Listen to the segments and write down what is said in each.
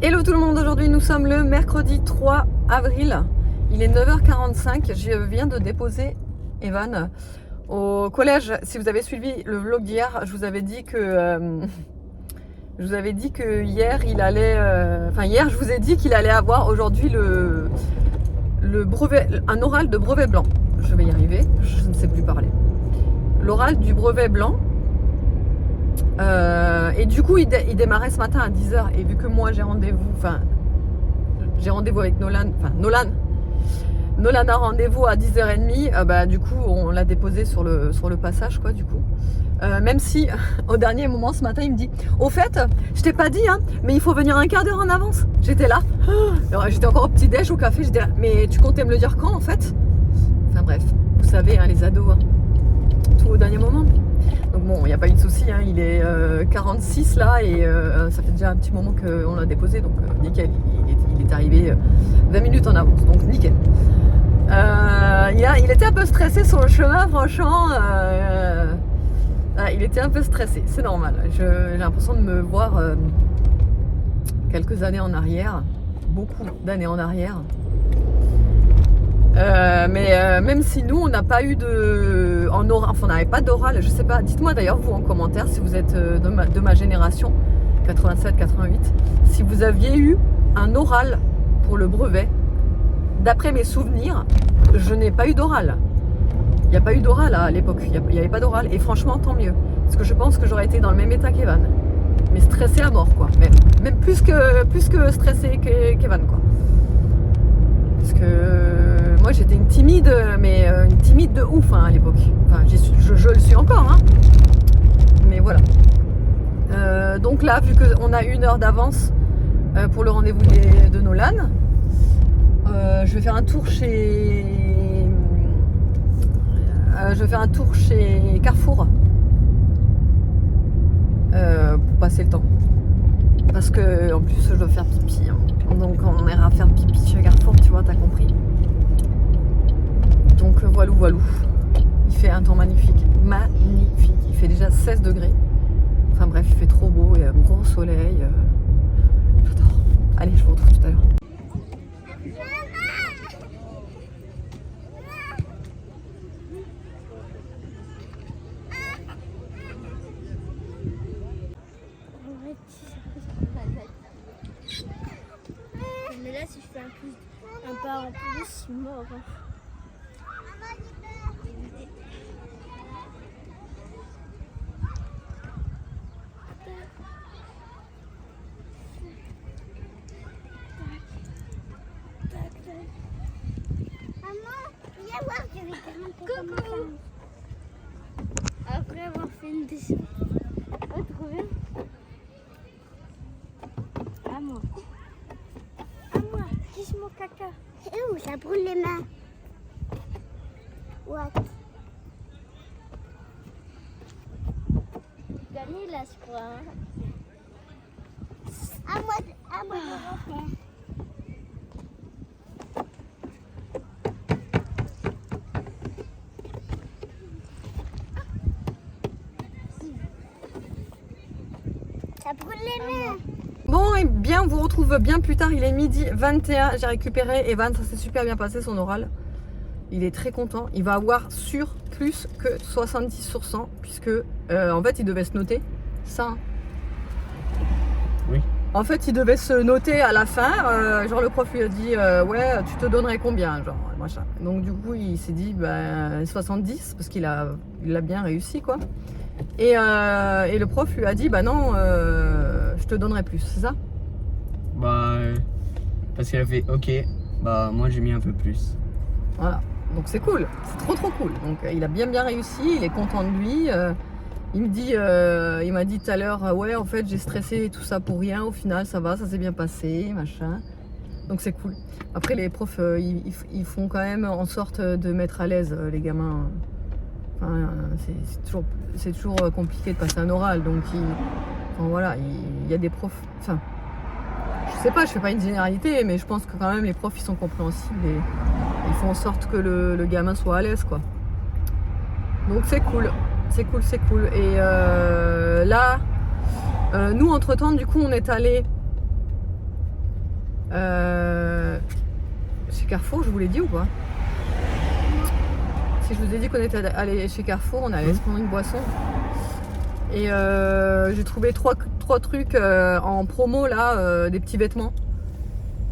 Hello tout le monde, aujourd'hui nous sommes le mercredi 3 avril, il est 9h45, je viens de déposer Evan au collège. Si vous avez suivi le vlog d'hier, je vous avais dit que hier il allait, hier je vous ai dit qu'il allait avoir aujourd'hui le brevet, un oral de brevet blanc. Je vais y arriver, je ne sais plus parler. L'oral du brevet blanc. Et du coup il démarrait ce matin à 10h et vu que moi j'ai rendez-vous avec Nolan, Nolan a rendez-vous à 10h30, du coup on l'a déposé sur le passage quoi du coup. Même si au dernier moment ce matin il me dit au fait je t'ai pas dit hein, mais il faut venir un quart d'heure en avance. J'étais là, alors, j'étais encore au petit déj au café, j'étais là, mais tu comptais me le dire quand en fait? Enfin bref, vous savez hein, les ados hein, tout au dernier moment. Donc bon, il n'y a pas eu de souci, hein. Il est 46 là et ça fait déjà un petit moment qu'on l'a déposé, donc nickel, il est arrivé 20 minutes en avance, donc nickel. Il était un peu stressé sur le chemin, franchement, il était un peu stressé, c'est normal. J'ai l'impression de me voir quelques années en arrière, beaucoup d'années en arrière. Même si nous on n'a pas eu on n'avait pas d'oral, je sais pas, dites-moi d'ailleurs vous en commentaire si vous êtes de ma génération 87-88, si vous aviez eu un oral pour le brevet. D'après mes souvenirs, je n'ai pas eu d'oral. Il n'y a pas eu d'oral à l'époque, il n'y avait pas d'oral et franchement tant mieux, parce que je pense que j'aurais été dans le même état qu'Evan, mais stressé à mort quoi, même plus que stressé qu'Evan quoi. Parce que moi j'étais une timide, mais une timide de ouf hein, à l'époque. Enfin, je le suis encore, hein. Mais voilà. Donc là, vu qu'on a 1 heure d'avance pour le rendez-vous de Nolan, je vais faire un tour chez Carrefour pour passer le temps. Parce que en plus je dois faire pipi hein. Donc on ira faire pipi chez Carrefour, tu vois, t'as compris. Donc voilou. Il fait un temps magnifique. Il fait déjà 16 degrés. Enfin bref, il fait trop beau, il y a un gros soleil. J'adore. Allez, je vous retrouve tout à l'heure. Mais là, si je fais un pas en plus, je suis mort. Maman, viens voir, je vais te montrer comment ça marche. Après avoir fait une descente. Oh, trop bien. À moi. Kiss mon caca. Ouh, ça brûle les mains. What? Gagné là, je crois. Hein. À moi de refaire. Ça brûle les mains. Bon, et bien, on vous retrouve bien plus tard. Il est midi 21. J'ai récupéré Evan. Ça s'est super bien passé son oral. Il est très content. Il va avoir sur plus que 70 sur 100. Puisque, en fait, il devait se noter ça. Oui. En fait, il devait se noter à la fin. Genre, le prof lui a dit ouais, tu te donnerais combien? Genre, machin. Donc, du coup, il s'est dit 70. Parce qu'il a bien réussi, quoi. Et le prof lui a dit non, je te donnerai plus, c'est ça? Parce qu'elle a fait ok, moi j'ai mis un peu plus. Voilà, donc c'est cool, c'est trop cool. Donc il a bien réussi, il est content de lui. Il m'a dit tout à l'heure ouais en fait j'ai stressé et tout ça pour rien, au final ça va, ça s'est bien passé, machin. Donc c'est cool. Après les profs ils font quand même en sorte de mettre à l'aise les gamins. Enfin, c'est toujours compliqué de passer un oral, donc il y a des profs, enfin, je sais pas, je fais pas une généralité, mais je pense que quand même les profs ils sont compréhensibles et ils font en sorte que le gamin soit à l'aise quoi. Donc c'est cool. Et là, nous entre temps du coup on est allé Chez Carrefour, je vous l'ai dit ou pas? Si je vous ai dit qu'on était allé chez Carrefour, on allait se prendre une boisson. Et j'ai trouvé trois trucs en promo là, des petits vêtements.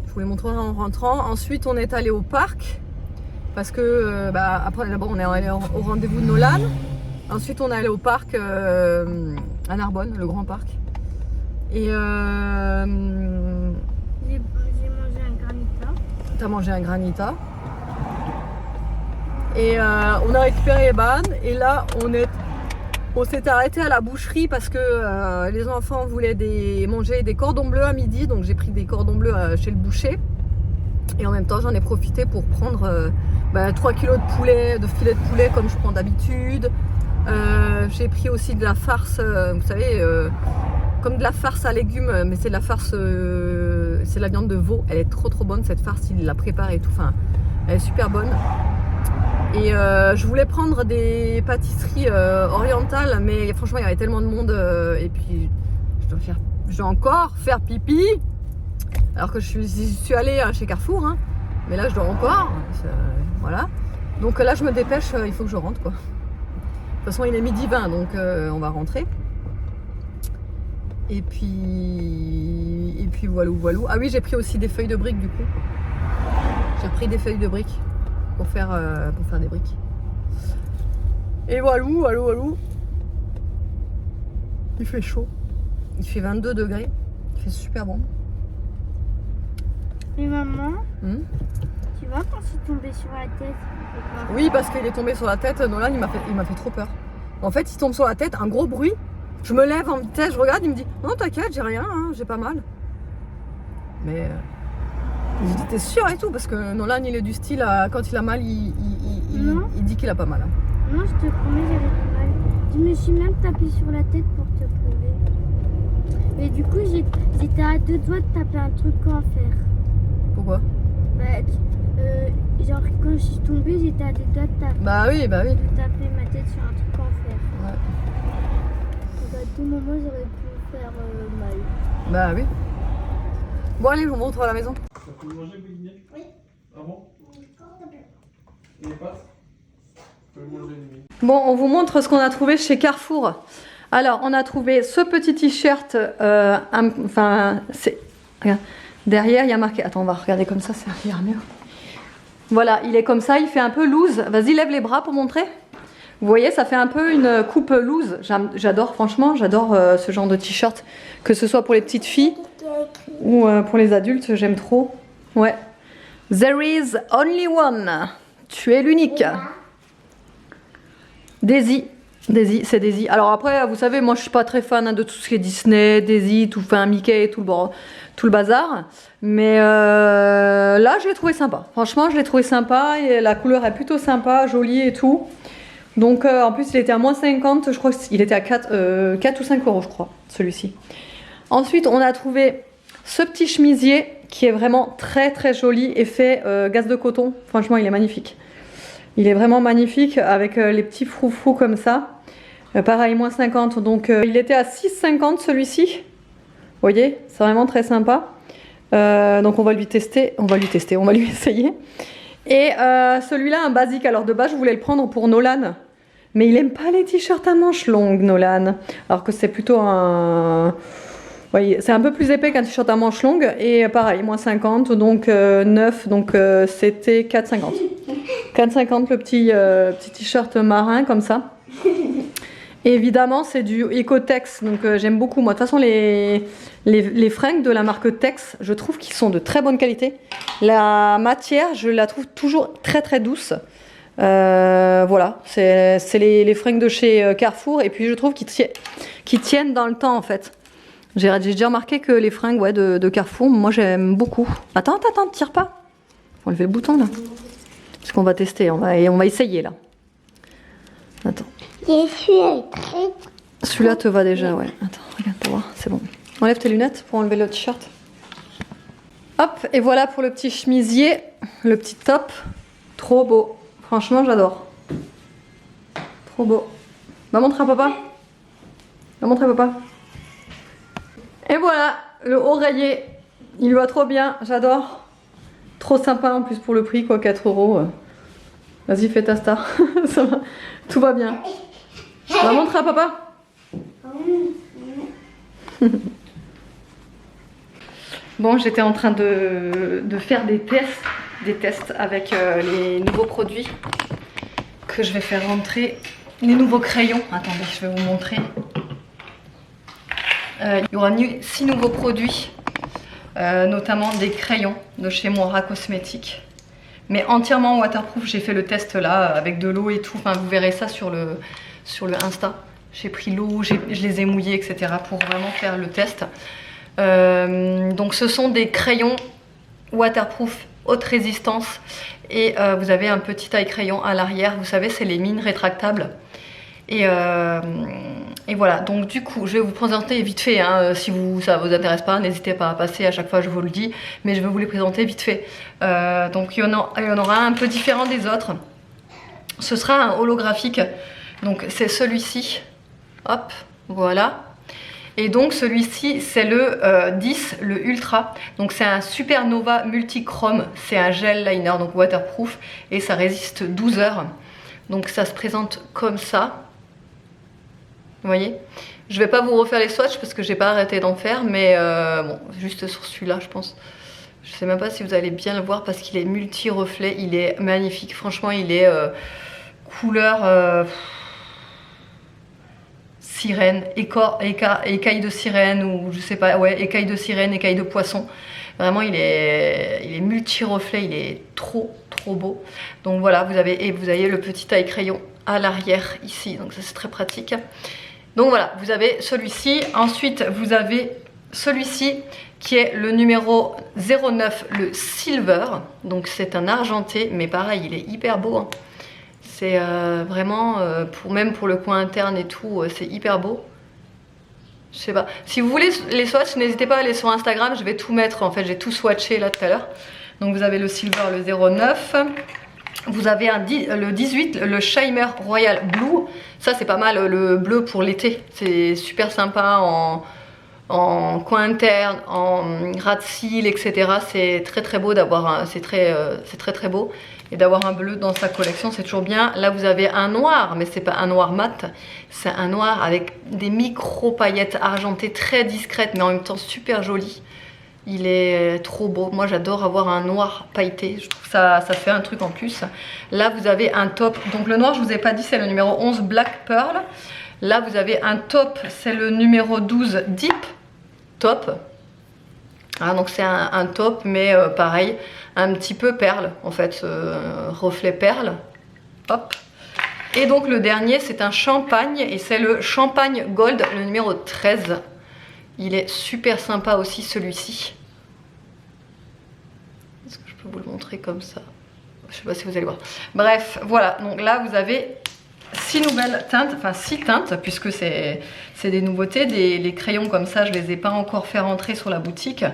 Je vous les montrerai en rentrant. Ensuite, on est allé au parc parce que après d'abord on est allé au rendez-vous de Nolan. Ensuite, on est allé au parc à Narbonne, le grand parc. Et J'ai mangé un granita. t'as mangé un granita. Et on a récupéré les bananes. Et là, on s'est arrêté à la boucherie parce que les enfants voulaient manger des cordons bleus à midi. Donc j'ai pris des cordons bleus chez le boucher. Et en même temps, j'en ai profité pour prendre 3 kilos de filet de poulet comme je prends d'habitude. J'ai pris aussi de la farce, vous savez, comme de la farce à légumes, mais c'est de la farce, c'est de la viande de veau. Elle est trop bonne cette farce, il la prépare et tout, enfin, elle est super bonne. Et je voulais prendre des pâtisseries orientales, mais franchement il y avait tellement de monde et puis je dois encore faire pipi, alors que je suis allée chez Carrefour, hein, mais là je dois encore, voilà. Donc là je me dépêche, il faut que je rentre quoi. De toute façon, il est midi 20, donc on va rentrer. Et puis voilà. Ah oui, j'ai pris aussi des feuilles de briques du coup. J'ai pris des feuilles de briques pour faire des briques. Et voilà. Il fait chaud. Il fait 22 degrés. Il fait super bon. Et maman, tu vois quand c'est tombé sur la tête? Oui, parce qu'il est tombé sur la tête. Nolan, il m'a fait trop peur. En fait, il tombe sur la tête, un gros bruit. Je me lève en vitesse, je regarde, il me dit non, t'inquiète, j'ai rien, hein, j'ai pas mal. Mais je dis t'es sûr et tout, parce que Nolan, il est du style, quand il a mal, il dit qu'il a pas mal. Non, je te promets, j'avais pas mal. Je me suis même tapé sur la tête pour te prouver. Et du coup, j'étais à 2 doigts de taper un truc en fer. Pourquoi? Genre quand je suis tombée, j'étais à 2 doigts de taper. Bah oui. De taper ma tête sur un truc en fer. Ouais. Donc à tout moment, j'aurais pu faire mal. Bah oui. Bon allez, on rentre à la maison. Oui. Ah bon? Les pâtes? Je peux manger une nuit. Bon, on vous montre ce qu'on a trouvé chez Carrefour. Alors, on a trouvé ce petit t-shirt, regarde, derrière, il y a marqué... Attends, on va regarder comme ça ira mieux. Voilà, il est comme ça, il fait un peu loose. Vas-y, lève les bras pour montrer. Vous voyez, ça fait un peu une coupe loose. J'adore, franchement, j'adore ce genre de t-shirt. Que ce soit pour les petites filles ou pour les adultes, j'aime trop. Ouais. There is only one. Tu es l'unique. Daisy, c'est Daisy. Alors après, vous savez, moi je suis pas très fan de tout ce qui est Disney, Daisy, tout, enfin Mickey, tout le bazar. Mais là, je l'ai trouvé sympa. Franchement, je l'ai trouvé sympa et la couleur est plutôt sympa, jolie et tout. Donc en plus, il était à moins 50, je crois qu'il était à 4 ou 5 euros, je crois, celui-ci. Ensuite, on a trouvé ce petit chemisier qui est vraiment très joli et fait gaze de coton. Franchement, il est magnifique. Il est vraiment magnifique avec les petits froufrous comme ça. Pareil, moins 50. Donc il était à 6,50 celui-ci. Vous voyez, c'est vraiment très sympa. Donc on va lui tester. On va lui essayer. Et celui-là, un basique. Alors de base, je voulais le prendre pour Nolan. Mais il aime pas les t-shirts à manches longues, Nolan. Alors que c'est plutôt un... Oui, c'est un peu plus épais qu'un t-shirt à manches longues. Et pareil, moins 50, donc 9, donc c'était 4,50. 4,50 le petit t-shirt marin comme ça. Et évidemment, c'est du Ecotex, donc j'aime beaucoup. Moi, de toute façon, les fringues de la marque Tex, je trouve qu'ils sont de très bonne qualité. La matière, je la trouve toujours très douce. Voilà, c'est les fringues de chez Carrefour. Et puis, je trouve qu'ils tiennent dans le temps, en fait. J'ai déjà remarqué que les fringues de Carrefour, moi, j'aime beaucoup. Attends, tire pas. Faut enlever le bouton, là. Parce qu'on va tester, on va essayer, là. Attends. Celui-là te va déjà, ouais. Attends, regarde pour voir, c'est bon. Enlève tes lunettes pour enlever le t-shirt. Hop, et voilà pour le petit chemisier, le petit top. Trop beau. Franchement, j'adore. Trop beau. Va montrer à papa. Va montrer à papa. Et voilà, le oreiller Il va trop bien, j'adore. Trop sympa en plus pour le prix, quoi, 4 €. Vas-y, fais ta star. Ça va. Tout va bien. On va montrer à papa. Bon, j'étais en train de faire des tests avec les nouveaux produits que je vais faire rentrer. Les nouveaux crayons. Attendez, je vais vous montrer. Il y aura 6 nouveaux produits, notamment des crayons de chez Moira Cosmétiques. Mais entièrement waterproof. J'ai fait le test là avec de l'eau et tout. Enfin, vous verrez ça sur le Insta. J'ai pris l'eau, je les ai mouillés, etc. pour vraiment faire le test. Donc ce sont des crayons waterproof haute résistance et vous avez un petit taille crayon à l'arrière. Vous savez, c'est les mines rétractables. Et voilà, donc du coup je vais vous présenter vite fait, hein, si ça vous intéresse pas, n'hésitez pas à passer, à chaque fois je vous le dis, mais je vais vous les présenter vite fait. Donc il y en aura un peu différent des autres. Ce sera un holographique, donc c'est celui-ci, hop, voilà. Et donc celui-ci c'est le 10, le Ultra, donc c'est un Supernova multichrome, c'est un gel liner, donc waterproof, et ça résiste 12 heures. Donc ça se présente comme ça. Vous voyez, je vais pas vous refaire les swatchs parce que j'ai pas arrêté d'en faire, mais bon, juste sur celui-là je pense. Je sais même pas si vous allez bien le voir parce qu'il est multi-reflet, il est magnifique. Franchement, il est couleur sirène, écaille de sirène ou je sais pas, ouais, écaille de sirène, écaille de poisson. Vraiment, il est multi-reflet, il est trop beau. Donc voilà, vous avez le petit taille crayon à l'arrière ici, donc ça c'est très pratique. Donc voilà, vous avez celui-ci. Ensuite, vous avez celui-ci qui est le numéro 09, le Silver. Donc c'est un argenté, mais pareil, il est hyper beau, hein. C'est vraiment, même pour le coin interne et tout, c'est hyper beau. Je sais pas. Si vous voulez les swatchs, n'hésitez pas à aller sur Instagram, je vais tout mettre. En fait, j'ai tout swatché là tout à l'heure. Donc vous avez le Silver, le 09. Vous avez le 18, le Shimmer Royal Blue. Ça, c'est pas mal, le bleu pour l'été. C'est super sympa en coin interne, en ras de cils, etc. C'est très beau d'avoir c'est très beau. Et d'avoir un bleu dans sa collection, c'est toujours bien. Là, vous avez un noir, mais c'est pas un noir mat. C'est un noir avec des micro paillettes argentées très discrètes, mais en même temps super jolies. Il est trop beau. Moi, j'adore avoir un noir pailleté. Je trouve ça fait un truc en plus. Là, vous avez un top. Donc, le noir, je vous ai pas dit, c'est le numéro 11 Black Pearl. Là, vous avez un top. C'est le numéro 12 Deep Top. Ah, donc, c'est un top, mais pareil, un petit peu perle, en fait. Reflet perle. Hop. Et donc, le dernier, c'est un champagne. Et c'est le Champagne Gold, le numéro 13. Il est super sympa aussi, celui-ci. Est-ce que je peux vous le montrer comme ça? Je sais pas si vous allez voir. Bref, voilà. Donc là, vous avez 6 nouvelles teintes, enfin 6 teintes, puisque c'est des nouveautés. Les crayons comme ça, je les ai pas encore fait rentrer sur la boutique.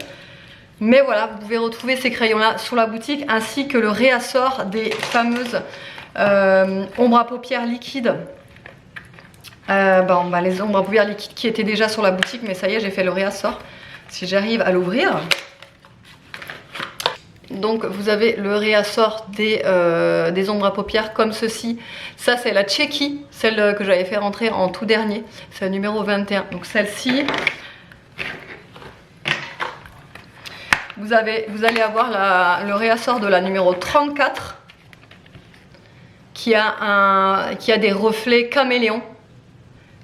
Mais voilà, vous pouvez retrouver ces crayons-là sur la boutique, ainsi que le réassort des fameuses ombres à paupières liquides. Les ombres à paupières liquides qui étaient déjà sur la boutique, mais ça y est, j'ai fait le réassort. Si j'arrive à l'ouvrir. Donc vous avez le réassort des ombres à paupières comme ceci. Ça c'est la Checky, celle que j'avais fait rentrer en tout dernier. C'est le numéro 21. Donc celle-ci. Vous allez avoir le réassort de la numéro 34 qui a des reflets caméléon.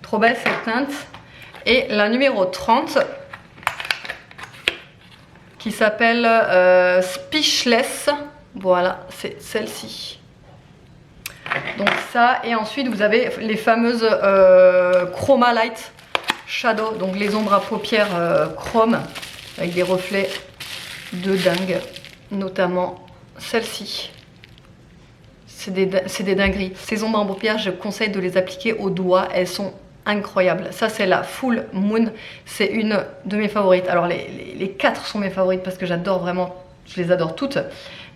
Trop belle cette teinte. Et la numéro 30 qui s'appelle Speechless. Voilà, c'est celle-ci. Donc ça, et ensuite vous avez les fameuses Chroma Light Shadow, donc les ombres à paupières chrome avec des reflets de dingue, notamment celle-ci. C'est des dingueries. Ces ombres à paupières, je conseille de les appliquer au doigt, elles sont incroyables. Ça c'est la Full Moon, c'est une de mes favorites. Alors les 4 sont mes favorites parce que j'adore vraiment, je les adore toutes.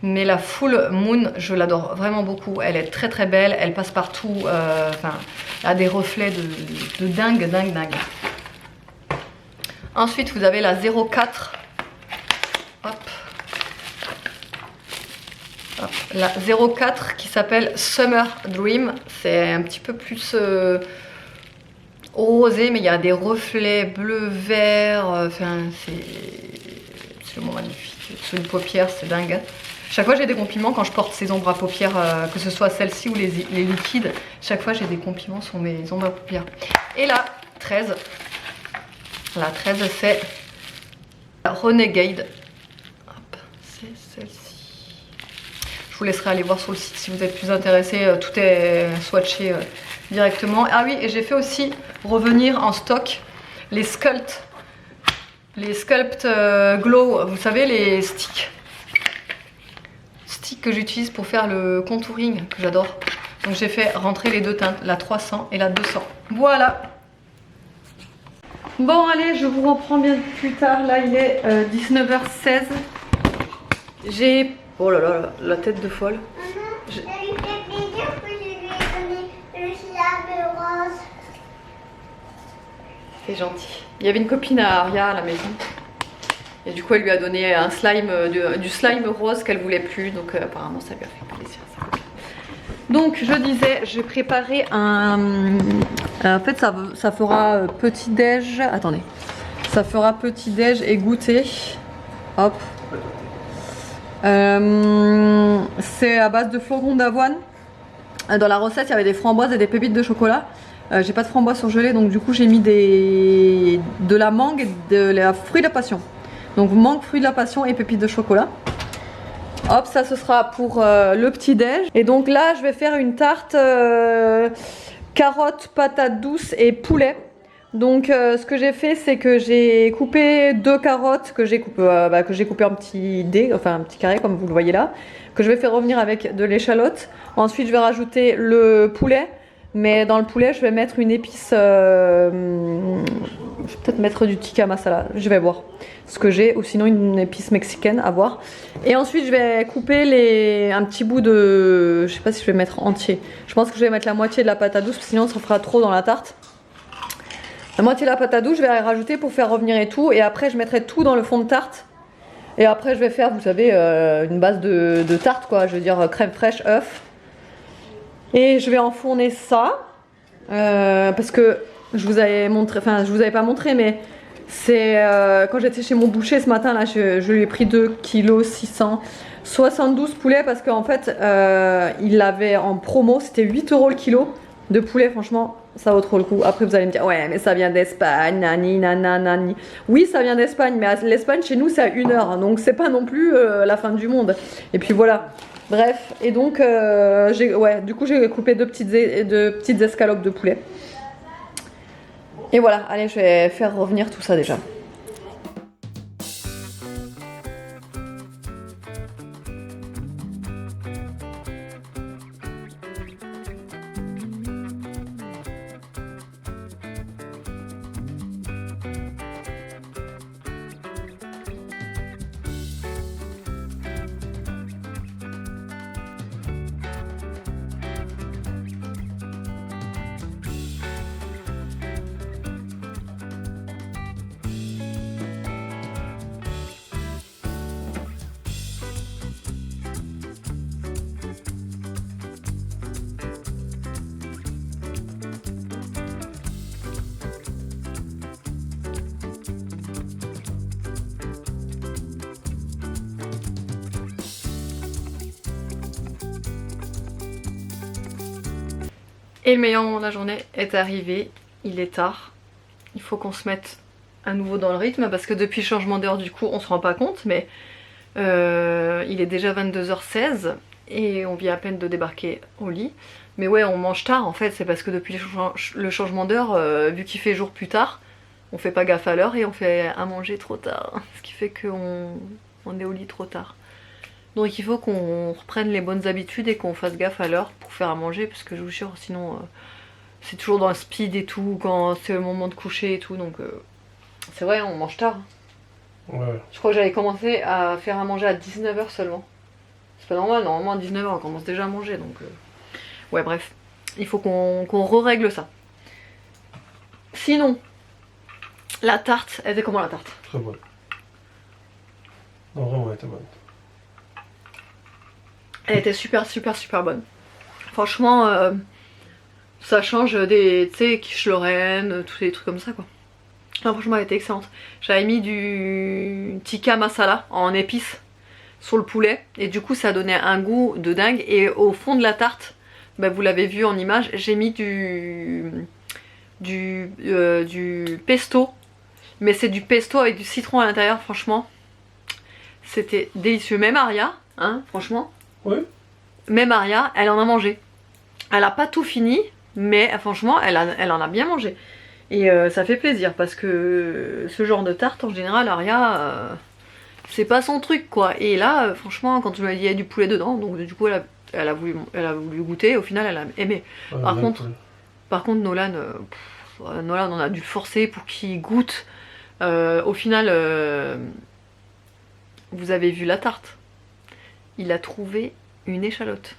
Mais la Full Moon, je l'adore vraiment beaucoup. Elle est très belle, elle passe partout, elle a des reflets de dingue. Ensuite vous avez la 04 la 04 qui s'appelle Summer Dream. C'est un petit peu plus rosé, mais il y a des reflets bleu-vert. Enfin, c'est absolument magnifique. Sous une paupière, c'est dingue. Chaque fois j'ai des compliments quand je porte ces ombres à paupières, que ce soit celle-ci ou les liquides. Chaque fois j'ai des compliments sur mes ombres à paupières. Et la 13. La 13 c'est Renegade. Hop, c'est celle-ci. Je vous laisserai aller voir sur le site si vous êtes plus intéressé. Tout est swatché directement. Ah oui, et j'ai fait aussi revenir en stock les Sculpt. Les Sculpt Glow, vous savez, les sticks que j'utilise pour faire le contouring, que j'adore. Donc j'ai fait rentrer les deux teintes, la 300 et la 200. Voilà. Bon allez, je vous reprends bien plus tard. Là il est 19h16. J'ai... Oh là là, la tête de folle. Ça lui fait plaisir que je lui ai donné le slime rose. C'est gentil. Il y avait une copine à Aria à la maison. Et du coup elle lui a donné un slime, du slime rose qu'elle voulait plus. Donc apparemment ça lui a fait plaisir. Ça. Donc je disais, j'ai préparé un... en fait ça fera petit déj. Attendez. Ça fera petit déj et goûter. Hop. C'est à base de flocons d'avoine. Dans la recette il y avait des framboises et des pépites de chocolat. J'ai pas de framboises surgelées donc du coup j'ai mis de la mangue et de la fruit de la passion. Donc mangue, fruit de la passion et pépites de chocolat. Hop, ça ce sera pour le petit déj. Et donc là je vais faire une tarte carottes, patates douces et poulet. Donc ce que j'ai fait c'est que j'ai coupé 2 carottes que j'ai coupé en petits dés, enfin un petit carré comme vous le voyez là, que je vais faire revenir avec de l'échalote. Ensuite je vais rajouter le poulet. Mais dans le poulet, je vais mettre une épice. Je vais peut-être mettre du tikka masala. Je vais voir ce que j'ai. Ou sinon une épice mexicaine à voir. Et ensuite, je vais couper un petit bout de. Je sais pas si je vais mettre entier. Je pense que je vais mettre la moitié de la patate douce. Sinon, ça fera trop dans la tarte. La moitié de la patate douce, je vais rajouter pour faire revenir et tout. Et après, je mettrai tout dans le fond de tarte. Et après, je vais faire, vous savez, une base de tarte, quoi. Je veux dire, crème fraîche, œuf. Et je vais enfourner ça parce que je vous avais montré, enfin je vous avais pas montré, mais c'est quand j'étais chez mon boucher ce matin là, je lui ai pris 2 kg 672 poulets parce qu'en fait il l'avait en promo, c'était 8 € le kilo de poulet. Franchement ça vaut trop le coup. Après vous allez me dire ouais mais ça vient d'Espagne, nani nanani. Oui ça vient d'Espagne, mais l'Espagne chez nous c'est à 1 heure, donc c'est pas non plus la fin du monde. Et puis voilà. Bref, et donc du coup j'ai coupé 2 petites escalopes de poulet. Et voilà, allez, je vais faire revenir tout ça déjà. Et le meilleur moment de la journée est arrivé, il est tard, il faut qu'on se mette à nouveau dans le rythme parce que depuis le changement d'heure du coup on se rend pas compte, mais il est déjà 22h16 et on vient à peine de débarquer au lit. Mais ouais, on mange tard en fait, c'est parce que depuis le changement d'heure, vu qu'il fait jour plus tard, on fait pas gaffe à l'heure et on fait à manger trop tard, ce qui fait qu'on est au lit trop tard. Donc il faut qu'on reprenne les bonnes habitudes et qu'on fasse gaffe à l'heure pour faire à manger, parce que je vous jure sinon c'est toujours dans le speed et tout quand c'est le moment de coucher et tout, donc c'est vrai on mange tard. Ouais. Je crois que j'avais commencé à faire à manger à 19h seulement. C'est pas normal, normalement à 19h on commence déjà à manger, donc ouais bref, il faut qu'on re-règle ça. Sinon, la tarte, elle était comment la tarte? Très bonne. Non vraiment elle était bonne. Elle était super bonne. Franchement, ça change des, tu sais, quiche Lorraine, tous les trucs comme ça quoi. Non, franchement elle était excellente. J'avais mis du tikka masala en épices sur le poulet et du coup ça donnait un goût de dingue. Et au fond de la tarte, bah, vous l'avez vu en image, j'ai mis du pesto, mais c'est du pesto avec du citron à l'intérieur. Franchement c'était délicieux. Même Aria, hein, franchement, Oui. même Aria, elle en a mangé. Elle a pas tout fini, mais franchement elle en a bien mangé. Et ça fait plaisir parce que ce genre de tarte en général, Aria, c'est pas son truc quoi. Et là, franchement, quand je lui ai dit il y a du poulet dedans, donc du coup elle a voulu goûter, au final elle a aimé. Par contre Nolan, Nolan on a dû le forcer pour qu'il goûte. Au final, vous avez vu la tarte. Il a trouvé une échalote.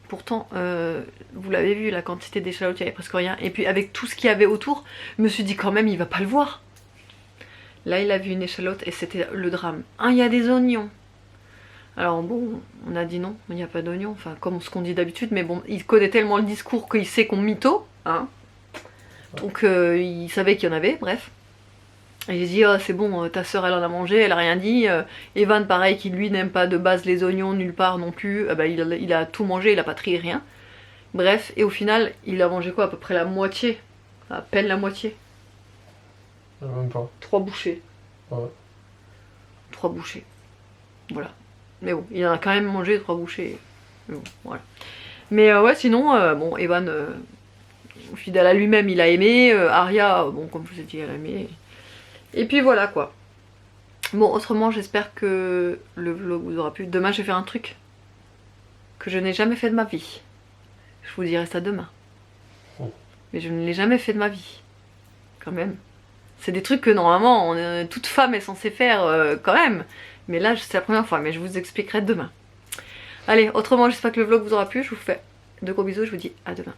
Pourtant, vous l'avez vu, la quantité d'échalotes, il n'y avait presque rien. Et puis avec tout ce qu'il y avait autour, je me suis dit quand même, il va pas le voir. Là, il a vu une échalote et c'était le drame. Ah, il y a des oignons. Alors bon, on a dit non, il n'y a pas d'oignons. Enfin, comme ce qu'on dit d'habitude. Mais bon, il connaît tellement le discours qu'il sait qu'on mytho. Hein. Donc, il savait qu'il y en avait, bref. Et j'ai dit, oh, c'est bon, ta soeur elle en a mangé, elle a rien dit. Evan pareil, qui lui n'aime pas de base les oignons nulle part non plus, bah, il a tout mangé, il a pas trié rien. Bref, et au final, il a mangé quoi, à peu près la moitié. À peine la moitié. Même pas. 3 bouchées. Ouais. 3 bouchées. Voilà. Mais bon, il en a quand même mangé 3 bouchées. Mais bon, voilà. Mais ouais, sinon, bon, Evan, fidèle à lui-même, il a aimé. Aria, bon, comme je vous ai dit, elle a aimé. Et puis voilà quoi. Bon, autrement, j'espère que le vlog vous aura plu. Demain, je vais faire un truc que je n'ai jamais fait de ma vie. Je vous dirai ça demain. Oh. Mais je ne l'ai jamais fait de ma vie. Quand même. C'est des trucs que normalement, toute femme est censée faire quand même. Mais là, c'est la première fois. Mais je vous expliquerai demain. Allez, autrement, j'espère que le vlog vous aura plu. Je vous fais de gros bisous. Je vous dis à demain.